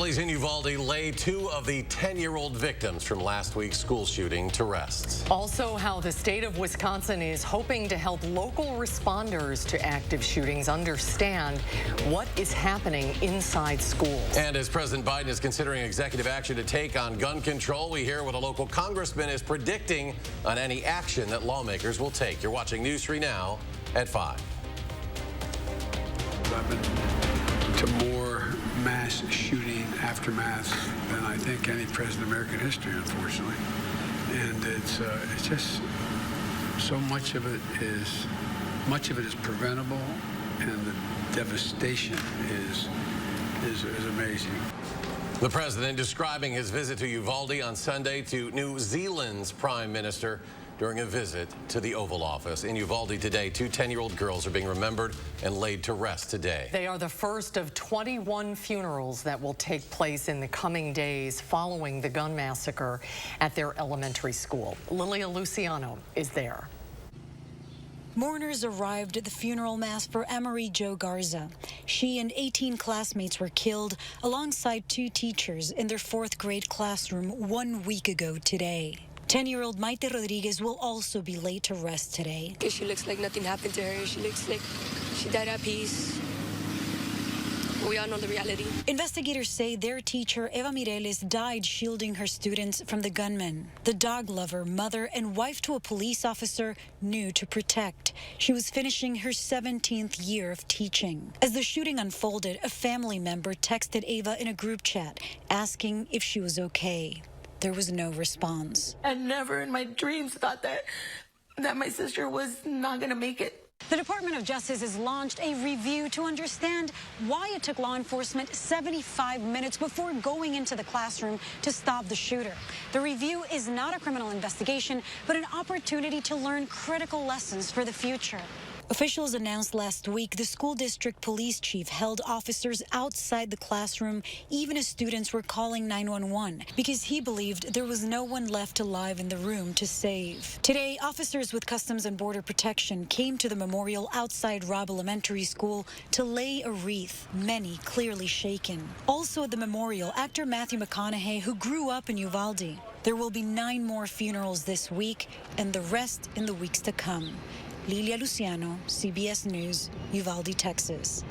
Families in Uvalde lay two of the 10-year-old victims from last week's school shooting to rest. Also, how the state of Wisconsin is hoping to help local responders to active shootings understand what is happening inside schools. And as President Biden is considering executive action to take on gun control, we hear what a local congressman is predicting on any action that lawmakers will take. You're watching News 3 Now at 5. I've been to more mass shooting aftermath than I think any president in American history, unfortunately. And it's just so much of it is preventable, and the devastation is amazing. The president describing his visit to Uvalde on Sunday to New Zealand's prime minister during a visit to the Oval Office. In Uvalde today, two 10-year-old girls are being remembered and laid to rest today. They are the first of 21 funerals that will take place in the coming days following the gun massacre at their elementary school. Lilia Luciano is there. Mourners arrived at the funeral mass for Emery Jo Garza. She and 18 classmates were killed alongside two teachers in their 4th grade classroom 1 week ago today. 10-year-old Maite Rodriguez will also be laid to rest today. She looks like nothing happened to her. She looks like she died at peace. We all know the reality. Investigators say their teacher, Eva Mireles, died shielding her students from the gunman. The dog lover, mother, and wife to a police officer knew to protect. She was finishing her 17th year of teaching. As the shooting unfolded, a family member texted Eva in a group chat, asking if she was okay. There was no response. I never in my dreams thought that my sister was not going to make it. The Department of Justice has launched a review to understand why it took law enforcement 75 minutes before going into the classroom to stop the shooter. The review is not a criminal investigation, but an opportunity to learn critical lessons for the future. Officials announced last week the school district police chief held officers outside the classroom even as students were calling 911 because he believed there was no one left alive in the room to save. Today, officers with Customs and Border Protection came to the memorial outside Robb Elementary School to lay a wreath, many clearly shaken. Also at the memorial, actor Matthew McConaughey, who grew up in Uvalde. There will be 9 more funerals this week and the rest in the weeks to come. Lilia Luciano, CBS News, Uvalde, Texas.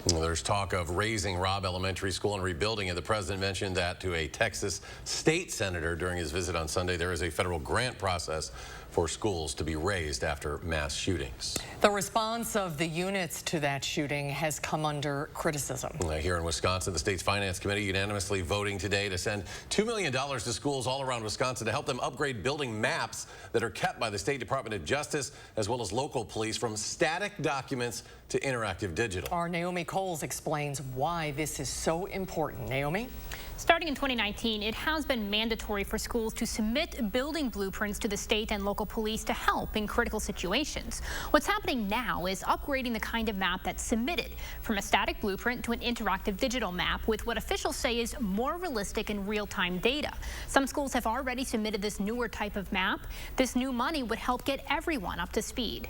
There's talk of raising Robb Elementary School and rebuilding it. The president mentioned that to a Texas state senator during his visit on Sunday. There is a federal grant process for schools to be raised after mass shootings. The response of the units to that shooting has come under criticism. Here in Wisconsin, the state's finance committee unanimously voting today to send $2 million to schools all around Wisconsin to help them upgrade building maps that are kept by the State Department of Justice as well as local police from static documents to interactive digital. Our Naomi Coles explains why this is so important. Naomi? Starting in 2019, it has been mandatory for schools to submit building blueprints to the state and local police to help in critical situations. What's happening now is upgrading the kind of map that's submitted from a static blueprint to an interactive digital map with what officials say is more realistic and real-time data. Some schools have already submitted this newer type of map. This new money would help get everyone up to speed.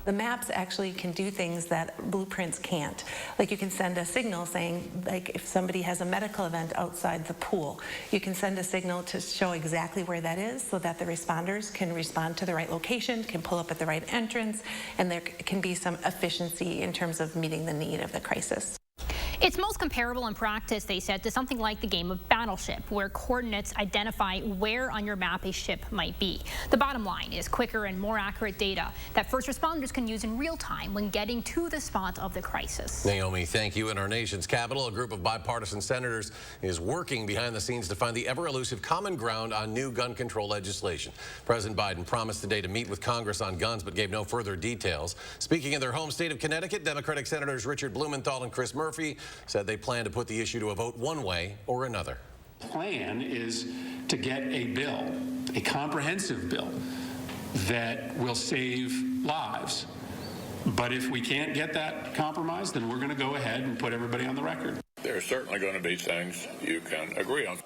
The maps actually can do things that blueprints can't. Like you can send a signal saying, like if somebody has a medical event outside the pool, you can send a signal to show exactly where that is so that the responders can respond to the right location, can pull up at the right entrance, and there can be some efficiency in terms of meeting the need of the crisis. It's most comparable in practice, they said, to something like the game of Battleship, where coordinates identify where on your map a ship might be. The bottom line is quicker and more accurate data that first responders can use in real time when getting to the spot of the crisis. Naomi, thank you. In our nation's capital, a group of bipartisan senators is working behind the scenes to find the ever-elusive common ground on new gun control legislation. President Biden promised today to meet with Congress on guns, but gave no further details. Speaking in their home state of Connecticut, Democratic Senators Richard Blumenthal and Chris Murphy said they plan to put the issue to a vote one way or another. The plan is to get a bill, a comprehensive bill, that will save lives. But if we can't get that compromise, then we're going to go ahead and put everybody on the record. There are certainly going to be things you can agree on.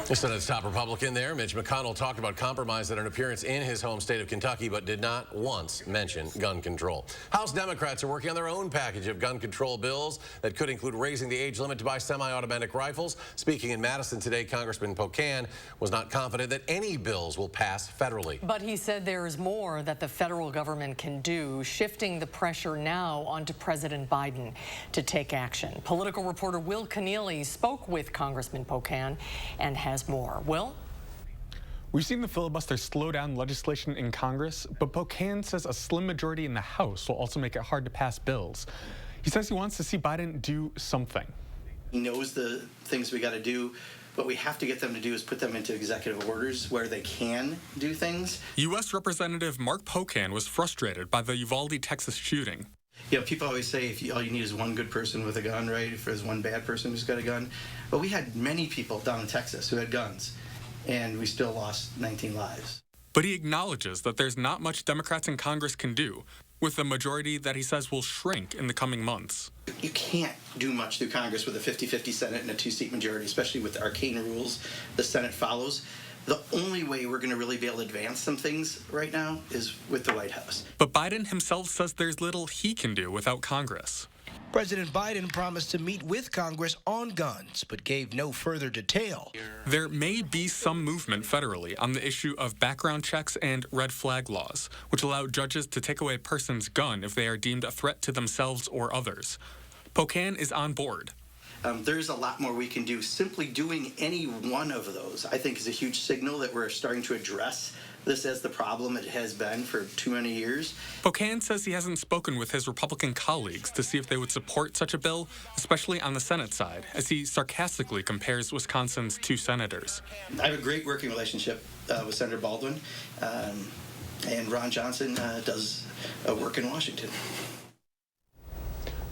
The Senate's top Republican there, Mitch McConnell, talked about compromise at an appearance in his home state of Kentucky, but did not once mention gun control. House Democrats are working on their own package of gun control bills that could include raising the age limit to buy semi-automatic rifles. Speaking in Madison today, Congressman Pocan was not confident that any bills will pass federally. But he said there is more that the federal government can do, shifting the pressure now onto President Biden to take action. Political reporter Will Keneally spoke with Congressman Pocan and has more. Will? We've seen the filibuster slow down legislation in Congress, but Pocan says a slim majority in the House will also make it hard to pass bills. He says he wants to see Biden do something. He knows the things we got to do. What we have to get them to do is put them into executive orders where they can do things. U.S. Representative Mark Pocan was frustrated by the Uvalde, Texas shooting. You know, people always say all you need is one good person with a gun, right? If there's one bad person who's got a gun. But we had many people down in Texas who had guns, and we still lost 19 lives. But he acknowledges that there's not much Democrats in Congress can do, with a majority that he says will shrink in the coming months. You can't do much through Congress with a 50-50 Senate and a two-seat majority, especially with the arcane rules the Senate follows. The only way we're going to really be able to advance some things right now is with the White House. But Biden himself says there's little he can do without Congress. President Biden promised to meet with Congress on guns, but gave no further detail. There may be some movement federally on the issue of background checks and red flag laws, which allow judges to take away a person's gun if they are deemed a threat to themselves or others. Pocan is on board. There's a lot more we can do. Simply doing any one of those, I think, is a huge signal that we're starting to address this as the problem it has been for too many years. Pocan says he hasn't spoken with his Republican colleagues to see if they would support such a bill, especially on the Senate side, as he sarcastically compares Wisconsin's two senators. I have a great working relationship with Senator Baldwin, and Ron Johnson does work in Washington.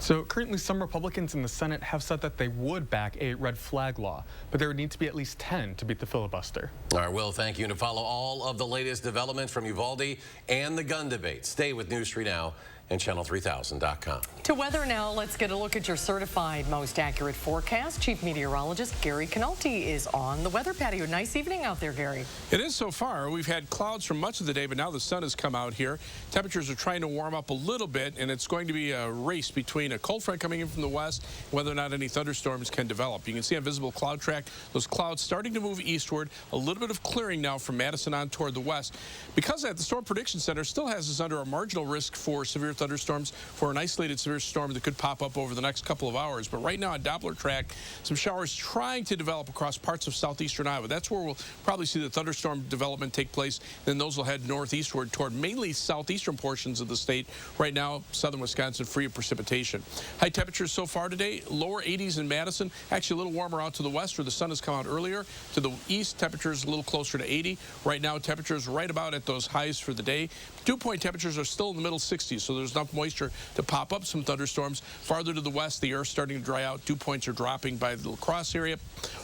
So currently some Republicans in the Senate have said that they would back a red flag law, but there would need to be at least 10 to beat the filibuster. All right, Will, thank you. And to follow all of the latest developments from Uvalde and the gun debate, stay with News 3 Now and channel3000.com. To weather now, let's get a look at your certified most accurate forecast. Chief Meteorologist Gary Canolti is on the weather patio. Nice evening out there, Gary. It is so far. We've had clouds for much of the day, but now the sun has come out here. Temperatures are trying to warm up a little bit, and it's going to be a race between a cold front coming in from the west, whether or not any thunderstorms can develop. You can see on visible cloud track, those clouds starting to move eastward, a little bit of clearing now from Madison on toward the west. Because of that, the Storm Prediction Center still has us under a marginal risk for severe thunderstorms, for an isolated severe storm that could pop up over the next couple of hours. But right now on Doppler track, some showers trying to develop across parts of southeastern Iowa. That's where we'll probably see the thunderstorm development take place. Then those will head northeastward toward mainly southeastern portions of the state. Right now, southern Wisconsin free of precipitation. High temperatures so far today, lower 80s in Madison. Actually a little warmer out to the west where the sun has come out earlier. To the east, temperatures a little closer to 80. Right now, temperatures right about at those highs for the day. Dew point temperatures are still in the middle 60s, so there's enough moisture to pop up some thunderstorms. Farther to the west, the air's starting to dry out. Dew points are dropping by the La Crosse area.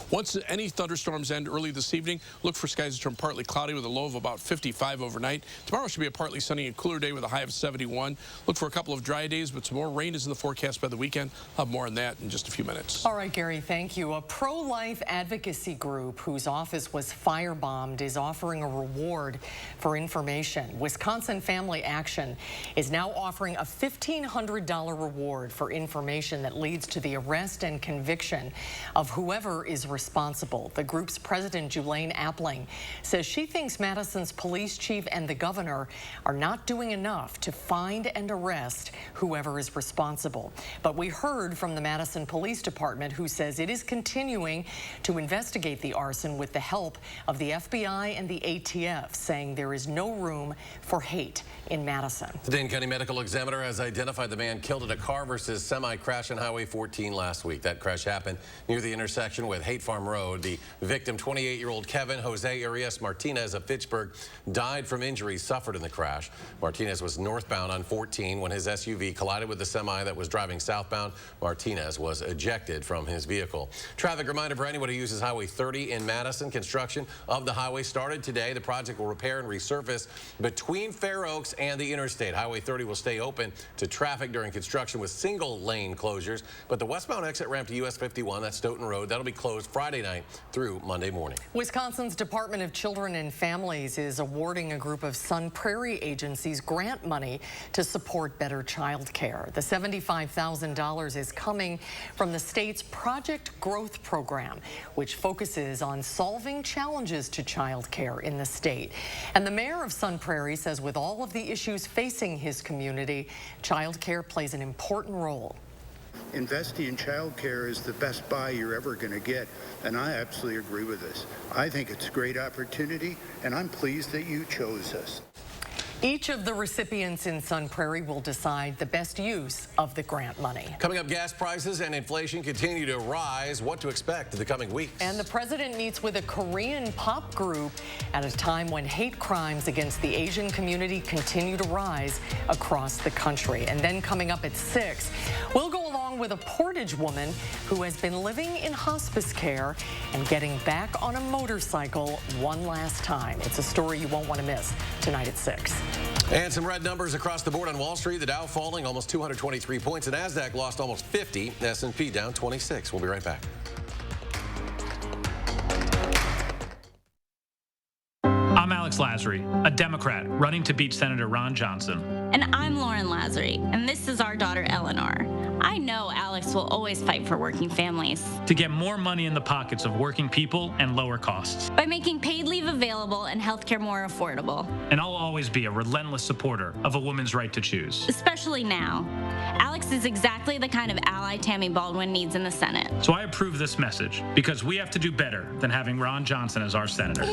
Once any thunderstorms end early this evening, look for skies to turn partly cloudy with a low of about 55 overnight. Tomorrow should be a partly sunny and cooler day with a high of 71. Look for a couple of dry days, but some more rain is in the forecast by the weekend. I'll have more on that in just a few minutes. All right, Gary, thank you. A pro-life advocacy group whose office was firebombed is offering a reward for information. Wisconsin Family Action is now offering a $1,500 reward for information that leads to the arrest and conviction of whoever is responsible. The group's president, Julaine Appling, says she thinks Madison's police chief and the governor are not doing enough to find and arrest whoever is responsible. But we heard from the Madison Police Department, who says it is continuing to investigate the arson with the help of the FBI and the ATF, saying there is no room for hate in Madison. The Dane County Medical Examiner has identified the man killed in a car versus semi crash on Highway 14 last week. That crash happened near the intersection with Haight Farm Road. The victim, 28-year-old Kevin Jose Arias Martinez of Fitchburg, died from injuries suffered in the crash. Martinez was northbound on 14 when his SUV collided with the semi that was driving southbound. Martinez was ejected from his vehicle. Traffic reminder for anyone who uses Highway 30 in Madison. Construction of the highway started today. The project will repair and resurface between Fair Oaks and the interstate. Highway 30 will start stay open to traffic during construction with single-lane closures. But the westbound exit ramp to US 51, that's Stoughton Road, that'll be closed Friday night through Monday morning. Wisconsin's Department of Children and Families is awarding a group of Sun Prairie agencies grant money to support better child care. The $75,000 is coming from the state's Project Growth program, which focuses on solving challenges to child care in the state. And the mayor of Sun Prairie says with all of the issues facing his community, child care plays an important role. Investing in child care is the best buy you're ever going to get, and I absolutely agree with this. I think it's a great opportunity, and I'm pleased that you chose us. Each of the recipients in Sun Prairie will decide the best use of the grant money. Coming up, gas prices and inflation continue to rise. What to expect in the coming weeks. And the president meets with a Korean pop group at a time when hate crimes against the Asian community continue to rise across the country. And then coming up at 6, we'll go along with a Portage woman who has been living in hospice care and getting back on a motorcycle one last time. It's a story you won't want to miss tonight at 6. And some red numbers across the board on Wall Street. The Dow falling almost 223 points. The NASDAQ lost almost 50. The S&P down 26. We'll be right back. I'm Alex Lasry, a Democrat running to beat Senator Ron Johnson. And I'm Lauren Lasry, and this is our daughter Eleanor. I know Alex will always fight for working families. To get more money in the pockets of working people and lower costs. By making paid leave available and healthcare more affordable. And I'll always be a relentless supporter of a woman's right to choose. Especially now. Alex is exactly the kind of ally Tammy Baldwin needs in the Senate. So I approve this message because we have to do better than having Ron Johnson as our senator.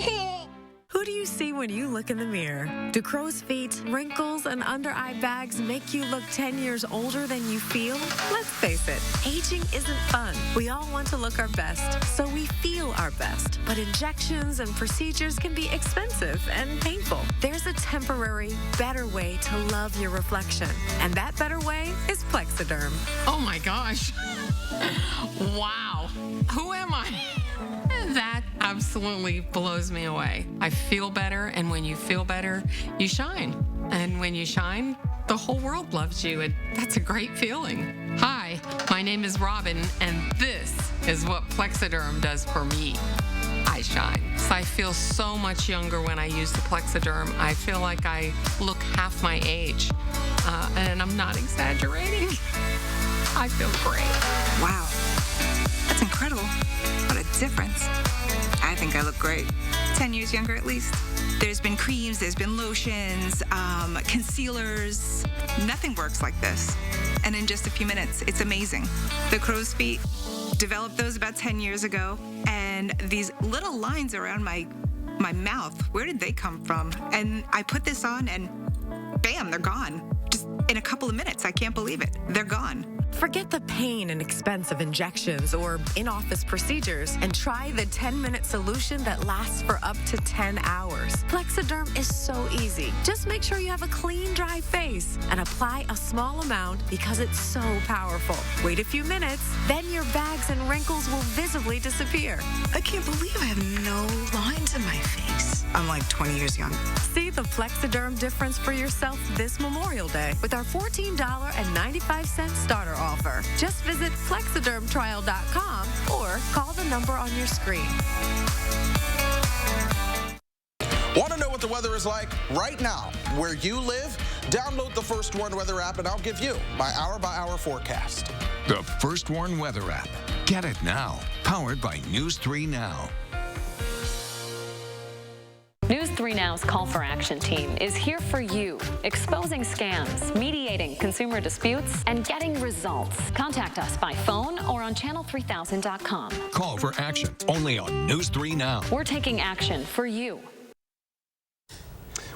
Who do you see when you look in the mirror? Do crow's feet, wrinkles, and under-eye bags make you look 10 years older than you feel? Let's face it, aging isn't fun. We all want to look our best, so we feel our best. But injections and procedures can be expensive and painful. There's a temporary, better way to love your reflection. And that better way is Plexiderm. Oh my gosh. Wow. Who am I? That absolutely blows me away. I feel better, and when you feel better, you shine. And when you shine, the whole world loves you, and that's a great feeling. Hi, my name is Robin, and this is what Plexiderm does for me. I shine. So I feel so much younger when I use the Plexiderm. I feel like I look half my age, and I'm not exaggerating. I feel great. Wow, that's incredible. What a difference. I think I look great. 10 years younger at least. There's been creams, there's been lotions, concealers. Nothing works like this. And in just a few minutes, it's amazing. The crow's feet, developed those about 10 years ago. And these little lines around my mouth, where did they come from? And I put this on and bam, they're gone. Just in a couple of minutes, I can't believe it. They're gone. Forget the pain and expense of injections or in-office procedures and try the 10-minute solution that lasts for up to 10 hours. Plexiderm is so easy. Just make sure you have a clean, dry face and apply a small amount because it's so powerful. Wait a few minutes, then your bags and wrinkles will visibly disappear. I can't believe I have no lines in my face. I'm like 20 years younger. See the Plexiderm difference for yourself this Memorial Day with our $14.95 starter offer. Just visit plexidermtrial.com or call the number on your screen. Want to know what the weather is like right now where you live? Download the First Warn Weather app and I'll give you my hour-by-hour forecast. The First Warn Weather app. Get it now. Powered by News 3 Now. News 3 Now's Call for Action team is here for you, exposing scams, mediating consumer disputes, and getting results. Contact us by phone or on channel3000.com. Call for Action only on News 3 Now. We're taking action for you.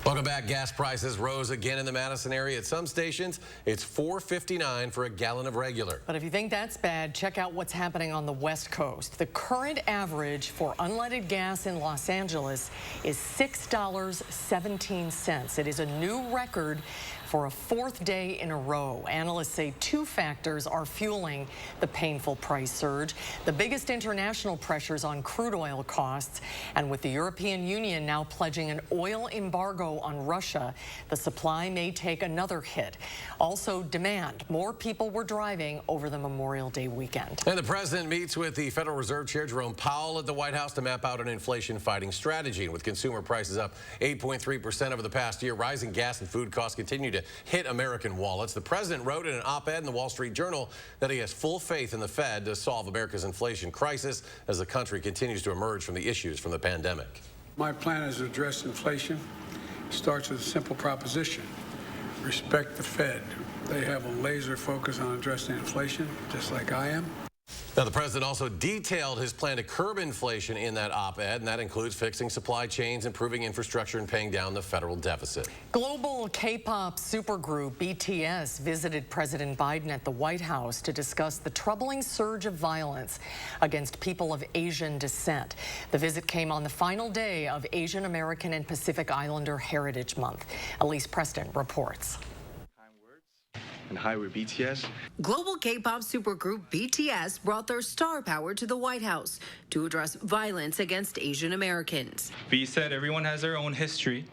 Welcome back. Gas prices rose again in the Madison area. At some stations, it's $4.59 for a gallon of regular. But if you think that's bad, check out what's happening on the West Coast. The current average for unleaded gas in Los Angeles is $6.17. It is a new record for a fourth day in a row. Analysts say two factors are fueling the painful price surge. The biggest international pressures on crude oil costs, and with the European Union now pledging an oil embargo on Russia, the supply may take another hit. Also, demand. More people were driving over the Memorial Day weekend. And the president meets with the Federal Reserve Chair Jerome Powell at the White House to map out an inflation-fighting strategy. And with consumer prices up 8.3% over the past year, rising gas and food costs continue to hit American wallets. The president wrote in an op-ed in the Wall Street Journal that he has full faith in the Fed to solve America's inflation crisis as the country continues to emerge from the issues from the pandemic. My plan is to address inflation. It starts with a simple proposition. Respect the Fed. They have a laser focus on addressing inflation, just like I am. Now, the president also detailed his plan to curb inflation in that op-ed, and that includes fixing supply chains, improving infrastructure, and paying down the federal deficit. Global K-pop supergroup BTS visited President Biden at the White House to discuss the troubling surge of violence against people of Asian descent. The visit came on the final day of Asian American and Pacific Islander Heritage Month. Elise Preston reports. And hi, we're BTS. Global K-pop supergroup BTS brought their star power to the White House to address violence against Asian Americans. We said everyone has their own history.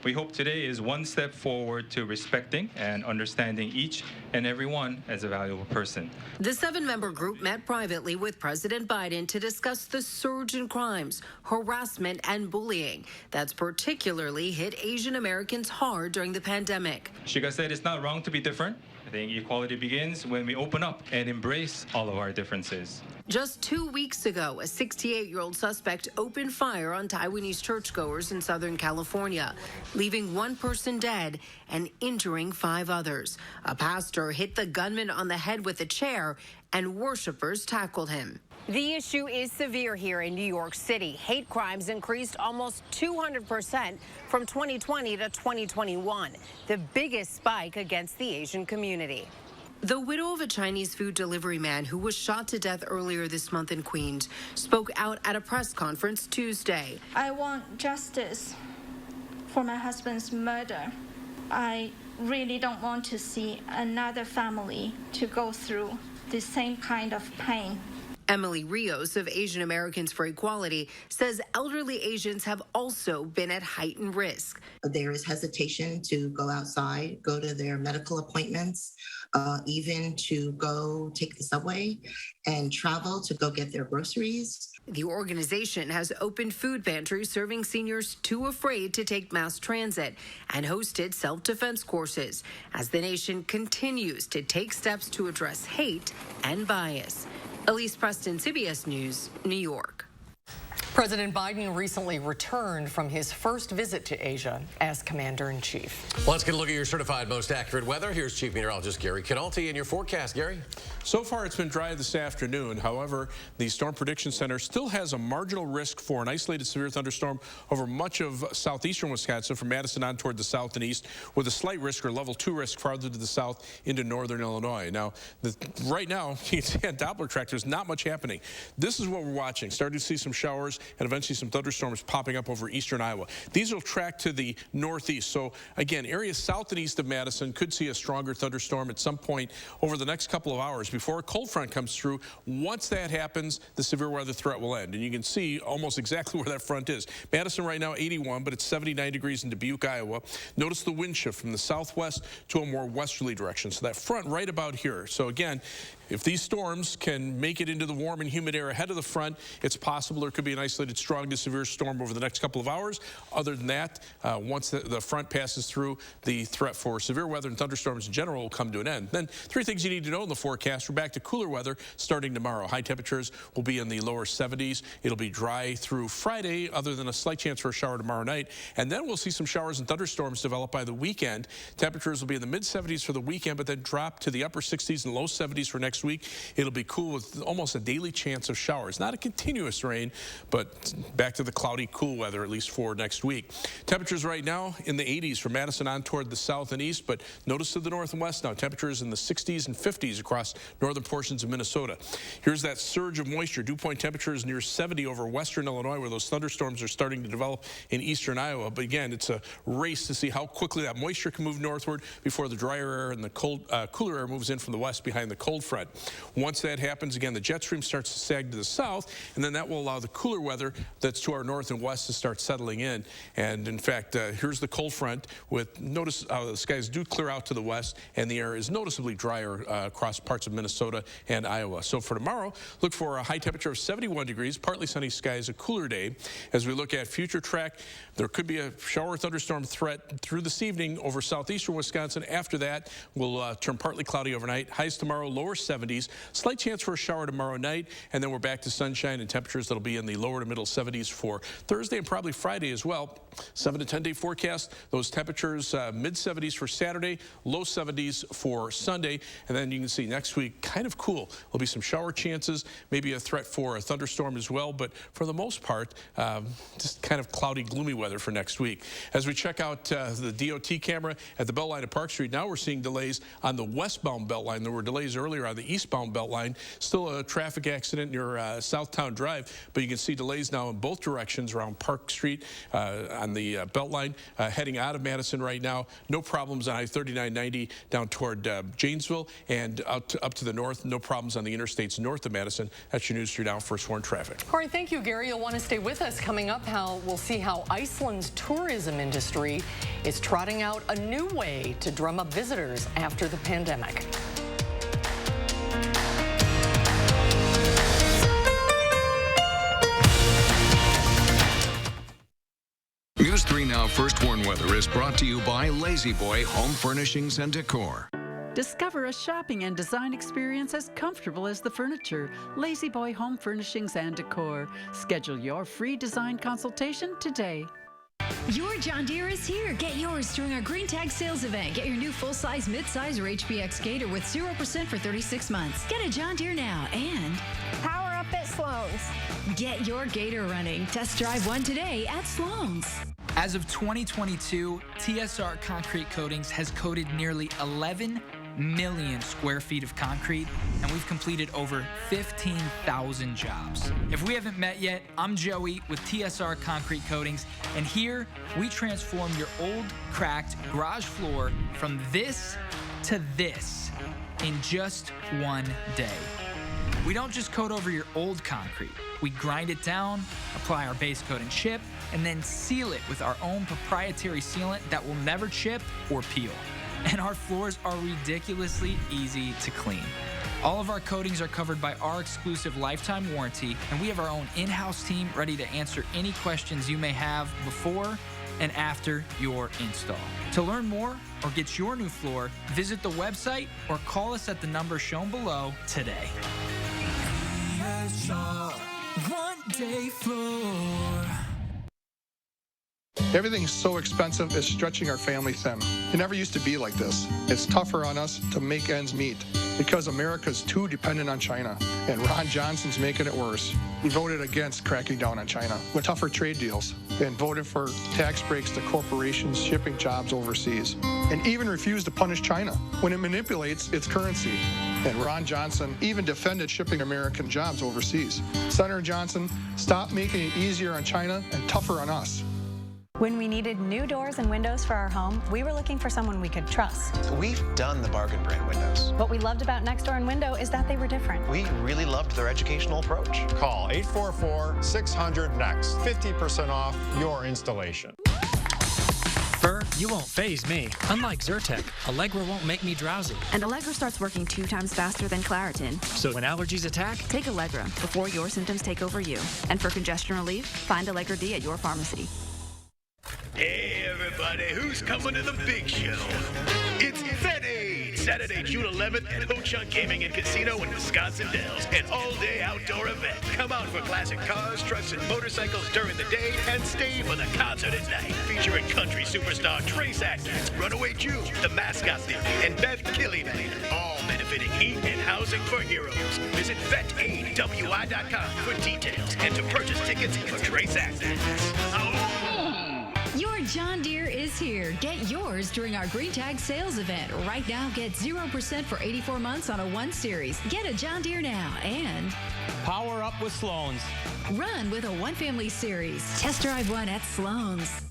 We hope today is one step forward to respecting and understanding each and every one as a valuable person. The 7-member group met privately with President Biden to discuss the surge in crimes, harassment, and bullying that's particularly hit Asian Americans hard during the pandemic. Shika said it's not wrong to be different. I think equality begins when we open up and embrace all of our differences. Just 2 weeks ago, a 68-year-old suspect opened fire on Taiwanese churchgoers in Southern California, leaving one person dead and injuring 5 others. A pastor hit the gunman on the head with a chair, and worshipers tackled him. The issue is severe here in New York City. Hate crimes increased almost 200% from 2020 to 2021, the biggest spike against the Asian community. The widow of a Chinese food delivery man who was shot to death earlier this month in Queens spoke out at a press conference Tuesday. I want justice for my husband's murder. I really don't want to see another family to go through the same kind of pain. Emily Rios of Asian Americans for Equality says elderly Asians have also been at heightened risk. There is hesitation to go outside, go to their medical appointments, even to go take the subway and travel to go get their groceries. The organization has opened food pantries serving seniors too afraid to take mass transit and hosted self-defense courses as the nation continues to take steps to address hate and bias. Elise Preston, CBS News, New York. President Biden recently returned from his first visit to Asia as Commander-in-Chief. Let's get a look at your certified most accurate weather. Here's Chief Meteorologist Gary Canalti and your forecast, Gary. So far, it's been dry this afternoon. However, the Storm Prediction Center still has a marginal risk for an isolated severe thunderstorm over much of southeastern Wisconsin from Madison on toward the south and east, with a slight risk or level 2 risk farther to the south into northern Illinois. Now, right now, you can see on Doppler track, there's not much happening. This is what we're watching. Starting to see some showers and eventually some thunderstorms popping up over eastern Iowa. These will track to the northeast. So again, areas south and east of Madison could see a stronger thunderstorm at some point over the next couple of hours before a cold front comes through. Once that happens, the severe weather threat will end. And you can see almost exactly where that front is. Madison right now 81, but it's 79 degrees in Dubuque, Iowa. Notice the wind shift from the southwest to a more westerly direction. So that front right about here. So again, if these storms can make it into the warm and humid air ahead of the front, it's possible there could be an isolated strong to severe storm over the next couple of hours. Other than that, once the front passes through, the threat for severe weather and thunderstorms in general will come to an end. Then 3 things you need to know in the forecast. We're back to cooler weather starting tomorrow. High temperatures will be in the lower 70s. It'll be dry through Friday, other than a slight chance for a shower tomorrow night. And then we'll see some showers and thunderstorms develop by the weekend. Temperatures will be in the mid 70s for the weekend, but then drop to the upper 60s and low 70s for next next week. It'll be cool with almost a daily chance of showers. Not a continuous rain, but back to the cloudy, cool weather, at least for next week. Temperatures right now in the 80s from Madison on toward the south and east, but notice to the north and west now, temperatures in the 60s and 50s across northern portions of Minnesota. Here's that surge of moisture. Dew point temperatures near 70 over western Illinois, where those thunderstorms are starting to develop in eastern Iowa. But again, it's a race to see how quickly that moisture can move northward before the drier air and the cooler air moves in from the west behind the cold front. Once that happens, again, the jet stream starts to sag to the south, and then that will allow the cooler weather that's to our north and west to start settling in. And in fact, here's the cold front with, notice how the skies do clear out to the west, and the air is noticeably drier across parts of Minnesota and Iowa. So for tomorrow, look for a high temperature of 71 degrees, partly sunny skies, a cooler day. As we look at future track, there could be a shower thunderstorm threat through this evening over southeastern Wisconsin. After that, we'll turn partly cloudy overnight. Highs tomorrow, lower 70s. Slight chance for a shower tomorrow night, and then we're back to sunshine and temperatures that'll be in the lower to middle 70s for Thursday and probably Friday as well. 7 to 10 day forecast. Those temperatures mid 70s for Saturday, low 70s for Sunday, and then you can see next week kind of cool. There'll be some shower chances, maybe a threat for a thunderstorm as well, but for the most part, just kind of cloudy, gloomy weather for next week. As we check out the DOT camera at the Beltline at Park Street, now we're seeing delays on the westbound Beltline. There were delays earlier on the eastbound Beltline. Still a traffic accident near Southtown Drive, but you can see delays now in both directions around Park Street on the Beltline heading out of Madison right now. No problems on I-3990 down toward Janesville and up to the north. No problems on the interstates north of Madison. That's your news 3 now. First Warn traffic. All right, thank you, Gary. You'll want to stay with us. Coming up, we'll see how Iceland's tourism industry is trotting out a new way to drum up visitors after the pandemic. News 3 Now First Warn Weather is brought to you by Lazy Boy Home Furnishings and Decor. Discover a shopping and design experience as comfortable as the furniture. Lazy Boy Home Furnishings and Decor. Schedule your free design consultation today. Your John Deere is here. Get yours during our Green Tag sales event. Get your new full-size, mid-size, or HBX Gator with 0% for 36 months. Get a John Deere now and power up at Sloan's. Get your Gator running. Test drive one today at Sloan's. As of 2022, TSR Concrete Coatings has coated nearly 11 million square feet of concrete, and we've completed over 15,000 jobs. If we haven't met yet, I'm Joey with TSR Concrete Coatings, and here we transform your old, cracked garage floor from this to this in just one day. We don't just coat over your old concrete. We grind it down, apply our base coat and chip, and then seal it with our own proprietary sealant that will never chip or peel. And our floors are ridiculously easy to clean. All of our coatings are covered by our exclusive lifetime warranty, and we have our own in-house team ready to answer any questions you may have before and after your install. To learn more or get your new floor, visit the website or call us at the number shown below today. One day floor. Everything's so expensive, it's stretching our family thin. It never used to be like this. It's tougher on us to make ends meet because America's too dependent on China, and Ron Johnson's making it worse. He voted against cracking down on China with tougher trade deals and voted for tax breaks to corporations shipping jobs overseas, and even refused to punish China when it manipulates its currency. And Ron Johnson even defended shipping American jobs overseas. Senator Johnson, stop making it easier on China and tougher on us. When we needed new doors and windows for our home, we were looking for someone we could trust. We've done the bargain brand windows. What we loved about Next Door and Window is that they were different. We really loved their educational approach. Call 844-600-NEXT. 50% off your installation. Fur, you won't faze me. Unlike Zyrtec, Allegra won't make me drowsy. And Allegra starts working 2 times faster than Claritin. So when allergies attack, take Allegra before your symptoms take over you. And for congestion relief, find Allegra D at your pharmacy. Hey everybody, who's coming to the big show? It's FedAid, Saturday, June 11th at Ho Chunk Gaming and Casino in Wisconsin Dells. An all-day outdoor event. Come out for classic cars, trucks, and motorcycles during the day and stay for the concert at night. Featuring country superstar Trace Atkins, Runaway Jew, the Mascot Theory, and Bev Killian. All benefit outfitting, heat, and housing for heroes. Visit vetaidwi.com for details and to purchase tickets for Trace Athens. Your John Deere is here. Get yours during our Green Tag sales event. Right now, get 0% for 84 months on a 1 Series. Get a John Deere now and Power up with Sloan's. run with a 1 Family Series. Test drive one at Sloan's.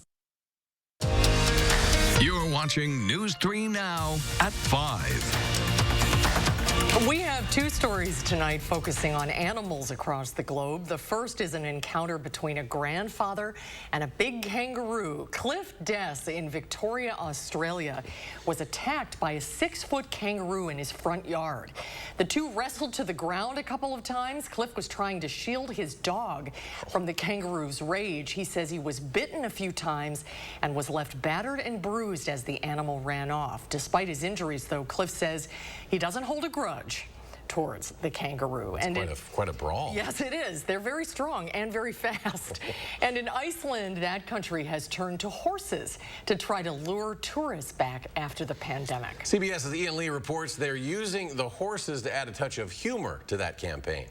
You're watching News 3 Now at 5. We have 2 stories tonight focusing on animals across the globe. The first is an encounter between a grandfather and a big kangaroo. Cliff Dess in Victoria, Australia, was attacked by a 6-foot kangaroo in his front yard. The 2 wrestled to the ground a couple of times. Cliff was trying to shield his dog from the kangaroo's rage. He says he was bitten a few times and was left battered and bruised as the animal ran off. Despite his injuries, though, Cliff says he doesn't hold a grudge towards the kangaroo. It's quite a brawl. Yes, it is. They're very strong and very fast. And in Iceland, that country has turned to horses to try to lure tourists back after the pandemic. CBS's Ian Lee reports they're using the horses to add a touch of humor to that campaign.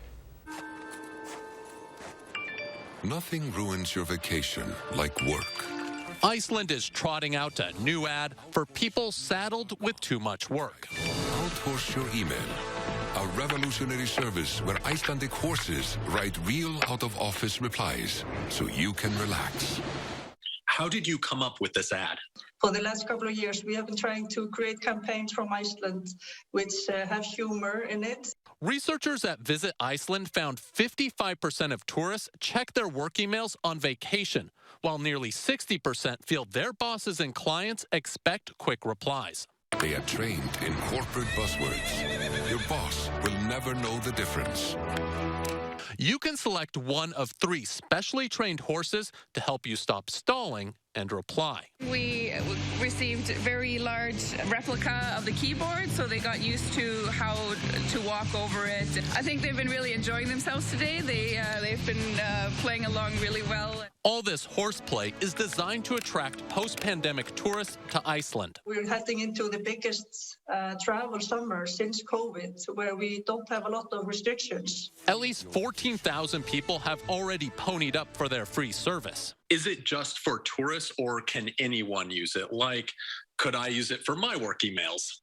Nothing ruins your vacation like work. Iceland is trotting out a new ad for people saddled with too much work. Outhorse your email. A revolutionary service where Icelandic horses write real out-of-office replies so you can relax. How did you come up with this ad? For the last couple of years, we have been trying to create campaigns from Iceland which have humor in it. Researchers at Visit Iceland found 55% of tourists check their work emails on vacation, while nearly 60% feel their bosses and clients expect quick replies. They are trained in corporate buzzwords. Your boss will never know the difference. You can select one of 3 specially trained horses to help you stop stalling and reply. We received a very large replica of the keyboard, so they got used to how to walk over it. I think they've been really enjoying themselves today. They've been playing along really well. All this horseplay is designed to attract post-pandemic tourists to Iceland. We're heading into the biggest travel summer since COVID, where we don't have a lot of restrictions. At least 14,000 people have already ponied up for their free service. Is it just for tourists or can anyone use it? Like, could I use it for my work emails?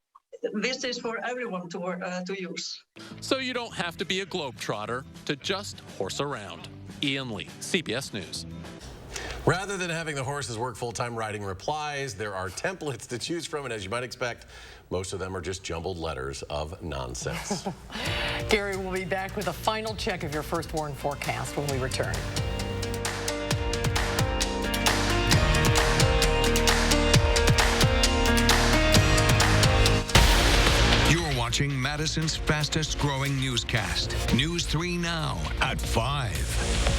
This is for everyone to use. So you don't have to be a globetrotter to just horse around. Ian Lee, CBS News. Rather than having the horses work full-time writing replies, there are templates to choose from, and as you might expect, most of them are just jumbled letters of nonsense. Gary will be back with a final check of your first warn forecast when we return. You're watching Madison's fastest growing newscast. News 3 Now at 5.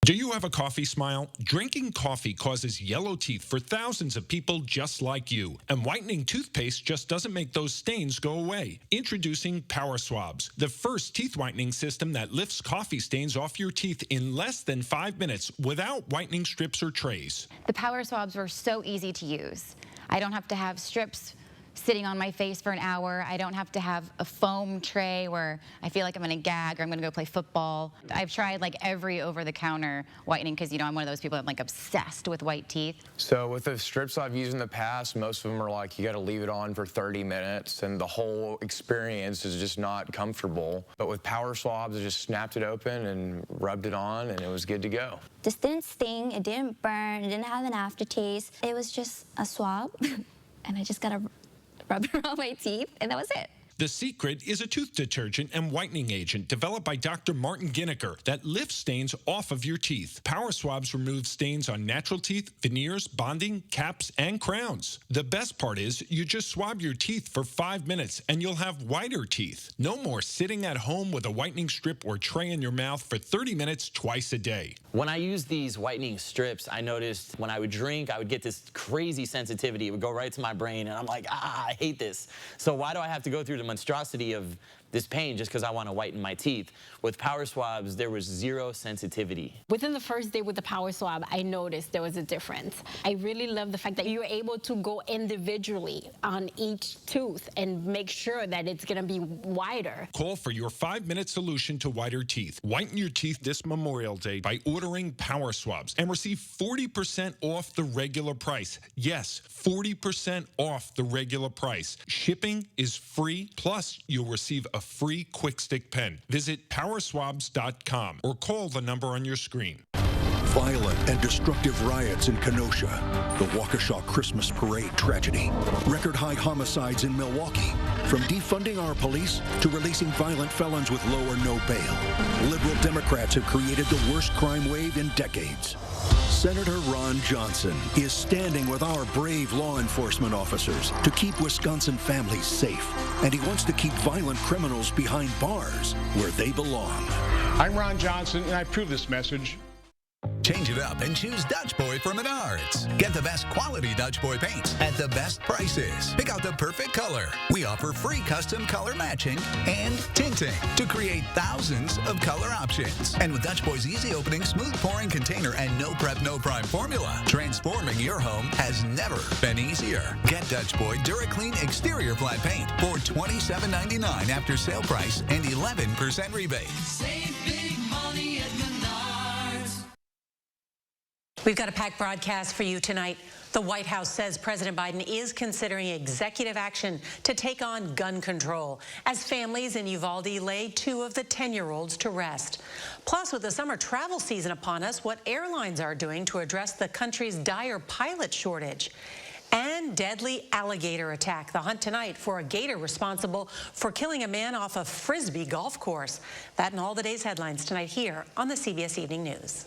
Do you have a coffee smile? Drinking coffee causes yellow teeth for thousands of people just like you. And whitening toothpaste just doesn't make those stains go away. Introducing Power Swabs, the first teeth whitening system that lifts coffee stains off your teeth in less than 5 minutes without whitening strips or trays. The Power Swabs were so easy to use. I don't have to have strips sitting on my face for an hour. I don't have to have a foam tray where I feel like I'm going to gag or I'm going to go play football. I've tried like every over-the-counter whitening because, you know, I'm one of those people that's like obsessed with white teeth. So with the strips I've used in the past, most of them are like you got to leave it on for 30 minutes and the whole experience is just not comfortable. But with Power Swabs, I just snapped it open and rubbed it on and it was good to go. This didn't sting, it didn't burn, it didn't have an aftertaste. It was just a swab and I just got to rub it on my teeth, and that was it. The Secret is a tooth detergent and whitening agent developed by Dr. Martin Ginniker that lifts stains off of your teeth. Power Swabs remove stains on natural teeth, veneers, bonding, caps, and crowns. The best part is you just swab your teeth for 5 minutes and you'll have whiter teeth. No more sitting at home with a whitening strip or tray in your mouth for 30 minutes twice a day. When I used these whitening strips, I noticed when I would drink, I would get this crazy sensitivity. It would go right to my brain, and I'm like, I hate this. So why do I have to go through the monstrosity of this pain just because I want to whiten my teeth. With power swabs, there was zero sensitivity. Within the first day with the power swab, I noticed there was a difference. I really love the fact that you're able to go individually on each tooth and make sure that it's going to be wider. Call for your 5-minute solution to whiter teeth. Whiten your teeth this Memorial Day by ordering power swabs and receive 40% off the regular price. Yes, 40% off the regular price. Shipping is free, plus you'll receive a free Quick Stick pen. Visit powerswabs.com or call the number on your screen. Violent and destructive riots in Kenosha, the Waukesha Christmas Parade tragedy, record-high homicides in Milwaukee, from defunding our police to releasing violent felons with low or no bail. Liberal Democrats have created the worst crime wave in decades. Senator Ron Johnson is standing with our brave law enforcement officers to keep Wisconsin families safe, and he wants to keep violent criminals behind bars where they belong. I'm Ron Johnson, and I approve this message. Change it up and choose Dutch Boy from Menards. Get the best quality Dutch Boy paints at the best prices. Pick out the perfect color. We offer free custom color matching and tinting to create thousands of color options. And with Dutch Boy's easy opening, smooth pouring container, and no prep, no prime formula, transforming your home has never been easier. Get Dutch Boy DuraClean exterior flat paint for $27.99 after sale price and 11% rebate. Save big money at Menards. We've got a packed broadcast for you tonight. The White House says President Biden is considering executive action to take on gun control as families in Uvalde lay 2 of the 10-year-olds to rest. Plus, with the summer travel season upon us, what airlines are doing to address the country's dire pilot shortage. And deadly alligator attack. The hunt tonight for a gator responsible for killing a man off a Frisbee golf course. That and all the day's headlines tonight here on the CBS Evening News.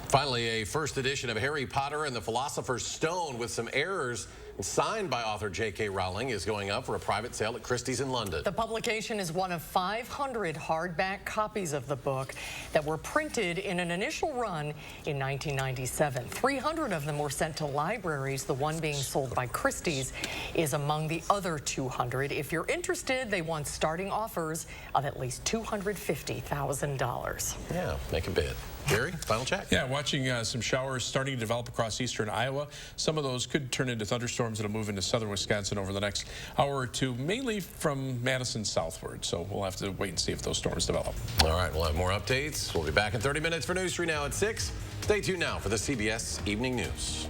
Finally, a first edition of Harry Potter and the Philosopher's Stone with some errors signed by author J.K. Rowling is going up for a private sale at Christie's in London. The publication is one of 500 hardback copies of the book that were printed in an initial run in 1997. 300 of them were sent to libraries. The one being sold by Christie's is among the other 200. If you're interested, they want starting offers of at least $250,000. Yeah, make a bid. Gary, final check. Yeah, watching some showers starting to develop across eastern Iowa. Some of those could turn into thunderstorms that'll move into southern Wisconsin over the next hour or two, mainly from Madison southward. So we'll have to wait and see if those storms develop. All right, we'll have more updates. We'll be back in 30 minutes for News 3 Now at 6. Stay tuned now for the CBS Evening News.